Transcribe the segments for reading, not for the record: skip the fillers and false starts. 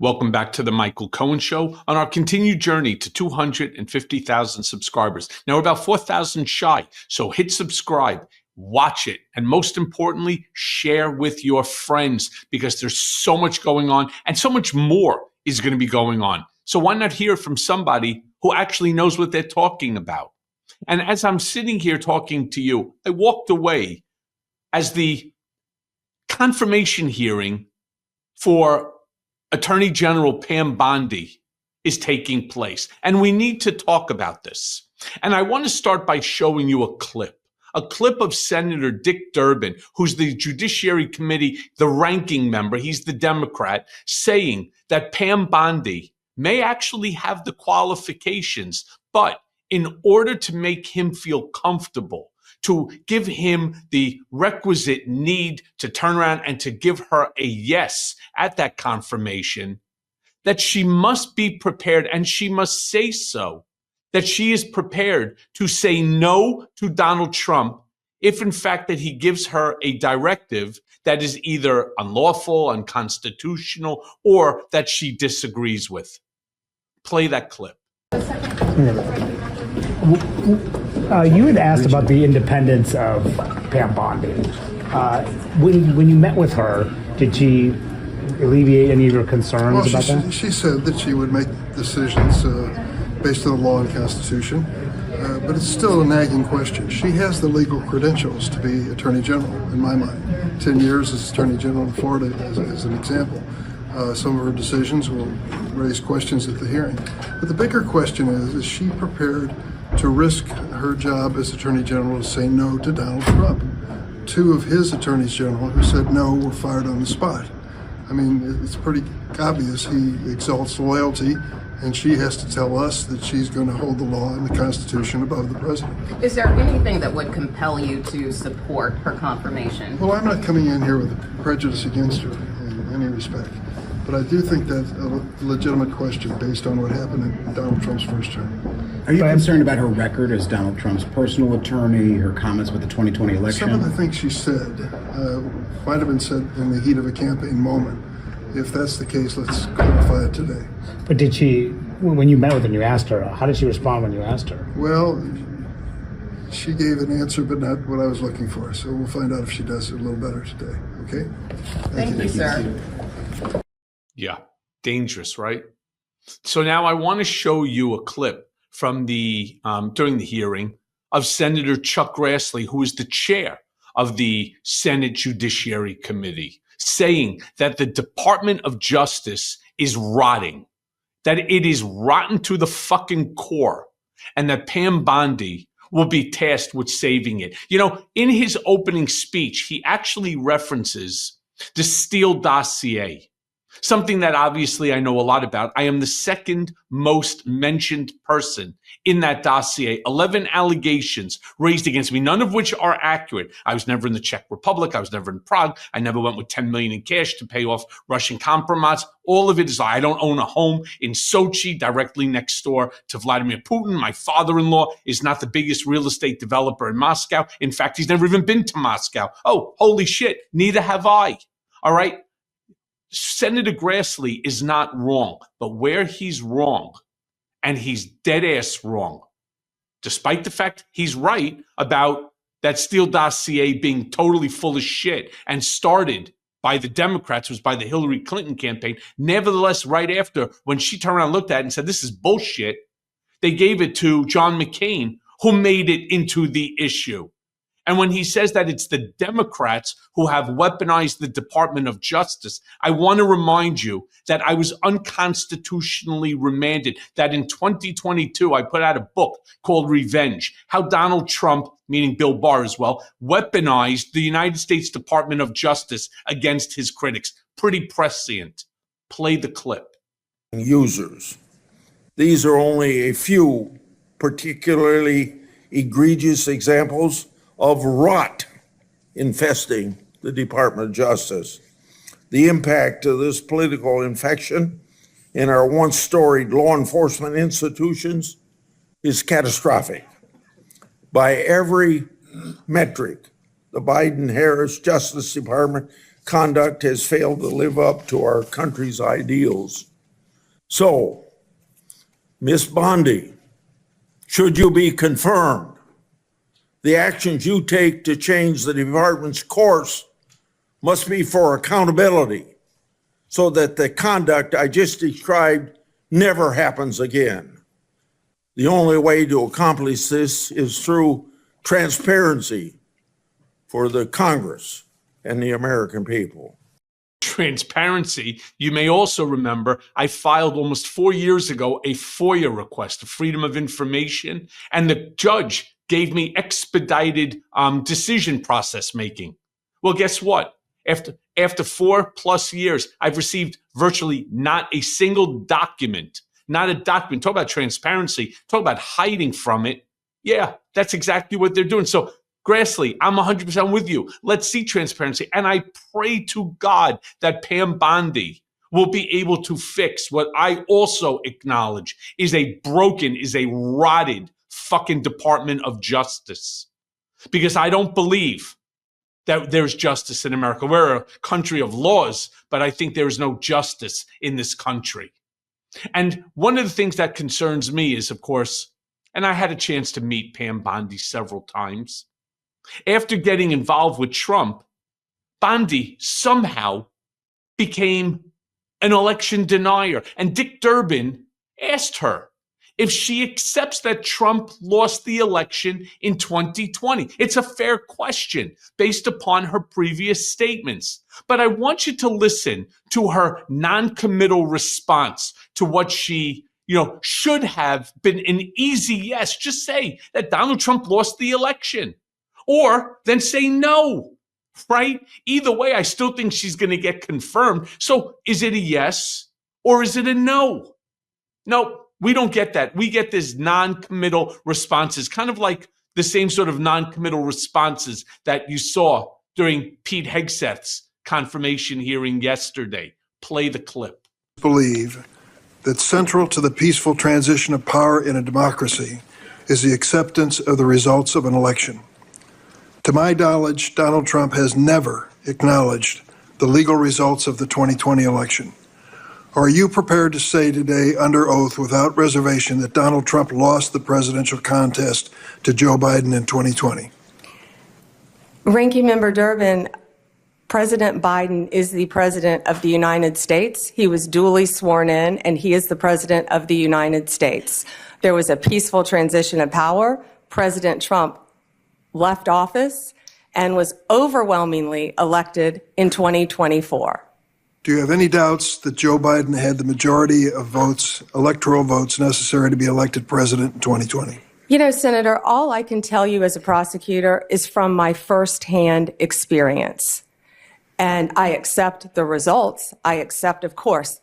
Welcome back to the Michael Cohen Show on our continued journey to 250,000 subscribers. Now we're about 4,000 shy, so hit subscribe, watch it, and most importantly, share with your friends because there's so much going on and so much more is going to be going on. So why not hear from somebody who actually knows what they're talking about? And as I'm sitting here talking to you, I walked away as the confirmation hearing for Attorney General Pam Bondi is taking place. And we need to talk about this. And I want to start by showing you a clip of Senator Dick Durbin, who's the Judiciary Committee, the ranking member, he's the Democrat, saying that Pam Bondi may actually have the qualifications, but in order to make him feel comfortable, to give him the requisite need to turn around and to give her a yes at that confirmation, that she must be prepared and she must say so, that she is prepared to say no to Donald Trump if in fact that he gives her a directive that is either unlawful, unconstitutional, or that she disagrees with. Play that clip. You had asked about the independence of Pam Bondi. When you met with her, did she alleviate any of your concerns about that? She said that she would make decisions based on the law and Constitution, but it's still a nagging question. She has the legal credentials to be Attorney General, in my mind. 10 years as Attorney General in Florida as an example. Some of her decisions will raise questions at the hearing. But the bigger question is she prepared to risk her job as Attorney General to say no to Donald Trump? Two of his attorneys general who said no were fired on the spot. I mean, it's pretty obvious he exalts loyalty, and she has to tell us that she's going to hold the law and the Constitution above the president. Is there anything that would compel you to support her confirmation? Well, I'm not coming in here with a prejudice against her in any respect. But I do think that's a legitimate question based on what happened in Donald Trump's first term. Are you concerned about her record as Donald Trump's personal attorney, her comments with the 2020 election? Some of the things she said might have been said in the heat of a campaign moment. If that's the case, let's clarify it today. But did she, when you met with her and you asked her, how did she respond when you asked her? Well, she gave an answer, but not what I was looking for. So we'll find out if she does it a little better today. Okay? Thank you, sir. Yeah, dangerous, right? So now I want to show you a clip from the during the hearing of Senator Chuck Grassley, who is the chair of the Senate Judiciary Committee, saying that the Department of Justice is rotting, that it is rotten to the fucking core, and that Pam Bondi will be tasked with saving it. You know, in his opening speech, he actually references the Steele dossier. Something that obviously I know a lot about. I am the second most mentioned person in that dossier. 11 allegations raised against me, none of which are accurate. I was never in the Czech Republic. I was never in Prague. I never went with 10 million in cash to pay off Russian compromise. All of it is I don't own a home in Sochi directly next door to Vladimir Putin. My father-in-law is not the biggest real estate developer in Moscow. In fact, he's never even been to Moscow. Oh, holy shit. Neither have I. All right. Senator Grassley is not wrong, but where he's wrong, and he's dead ass wrong, despite the fact he's right about that Steele dossier being totally full of shit and started by the Democrats, was by the Hillary Clinton campaign. Nevertheless, right after, when she turned around and looked at it and said, this is bullshit, they gave it to John McCain, who made it into the issue. And when he says that it's the Democrats who have weaponized the Department of Justice, I want to remind you that I was unconstitutionally remanded, that in 2022, I put out a book called Revenge, how Donald Trump, meaning Bill Barr as well, weaponized the United States Department of Justice against his critics. Pretty prescient. Play the clip. Users. These are only a few particularly egregious examples of rot infesting the Department of Justice. The impact of this political infection in our once storied law enforcement institutions is catastrophic. By every metric, the Biden-Harris Justice Department conduct has failed to live up to our country's ideals. So, Ms. Bondi, should you be confirmed, the actions you take to change the department's course must be for accountability so that the conduct I just described never happens again. The only way to accomplish this is through transparency for the Congress and the American people. Transparency. You may also remember I filed almost 4 years ago a FOIA request, a Freedom of Information, and the judge gave me expedited decision process making. Well, guess what? After 4+ years, I've received virtually not a single document, not a document. Talk about transparency. Talk about hiding from it. Yeah, that's exactly what they're doing. So Grassley, I'm 100% with you. Let's see transparency. And I pray to God that Pam Bondi will be able to fix what I also acknowledge is a broken, is a rotted fucking Department of Justice. Because I don't believe that there's justice in America. We're a country of laws, but I think there is no justice in this country. And one of the things that concerns me is, of course, and I had a chance to meet Pam Bondi several times. After getting involved with Trump, Bondi somehow became an election denier. And Dick Durbin asked her if she accepts that Trump lost the election in 2020. It's a fair question based upon her previous statements. But I want you to listen to her non-committal response to what she should have been an easy yes. Just say that Donald Trump lost the election. Or then say no, right? Either way, I still think she's going to get confirmed. So is it a yes or is it a no? No, we don't get that. We get this non-committal responses, kind of like the same sort of non-committal responses that you saw during Pete Hegseth's confirmation hearing yesterday. Play the clip. Believe that central to the peaceful transition of power in a democracy is the acceptance of the results of an election. To my knowledge, Donald Trump has never acknowledged the legal results of the 2020 election. Are you prepared to say today under oath without reservation that Donald Trump lost the presidential contest to Joe Biden in 2020? Ranking Member Durbin, President Biden is the President of the United States. He was duly sworn in, and he is the President of the United States. There was a peaceful transition of power. President Trump left office and was overwhelmingly elected in 2024. Do you have any doubts that Joe Biden had the majority of votes, electoral votes, necessary to be elected president in 2020? You know, Senator, all I can tell you as a prosecutor is from my firsthand experience. And I accept the results. I accept, of course.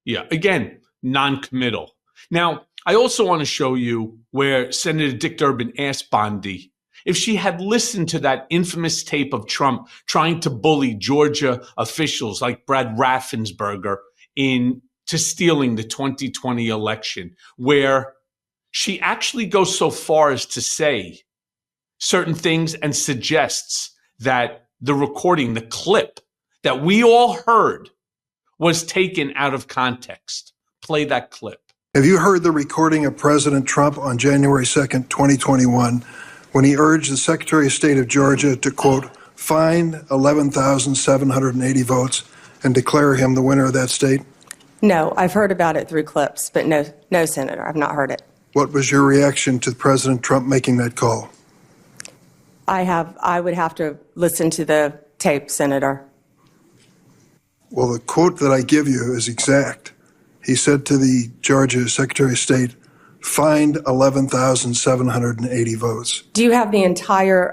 Yeah, again, non-committal. Now, I also want to show you where Senator Dick Durbin asked Bondi if she had listened to that infamous tape of Trump trying to bully Georgia officials like Brad Raffensperger into stealing the 2020 election, where she actually goes so far as to say certain things and suggests that the recording, the clip that we all heard, was taken out of context. Play that clip. Have you heard the recording of President Trump on January 2nd, 2021, when he urged the Secretary of State of Georgia to, quote, find 11,780 votes and declare him the winner of that state? No, I've heard about it through clips, but no, Senator, I've not heard it. What was your reaction to President Trump making that call? I would have to listen to the tape, Senator. Well, the quote that I give you is exact. He said to the Georgia Secretary of State, find 11,780 votes. Do you have the entire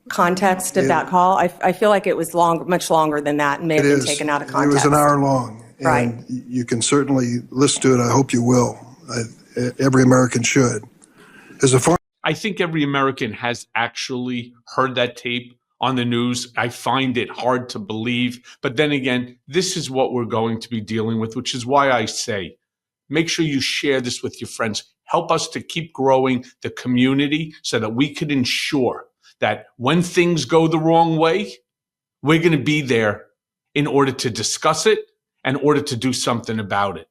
context of that call? I feel like it was much longer than that and may have been taken out of context. It was an hour long. And right. You can certainly listen to it. I hope you will. Every American should. I think every American has actually heard that tape on the news. I find it hard to believe. But then again, this is what we're going to be dealing with, which is why I say, make sure you share this with your friends. Help us to keep growing the community so that we could ensure that when things go the wrong way, We're going to be there in order to discuss it, in order to do something about it.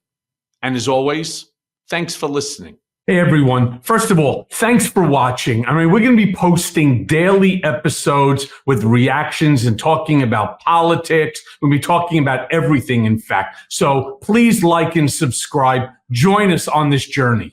And as always, thanks for listening. Hey, everyone. First of all, thanks for watching. I mean, we're going to be posting daily episodes with reactions and talking about politics. We'll be talking about everything, in fact. So please like and subscribe. Join us on this journey.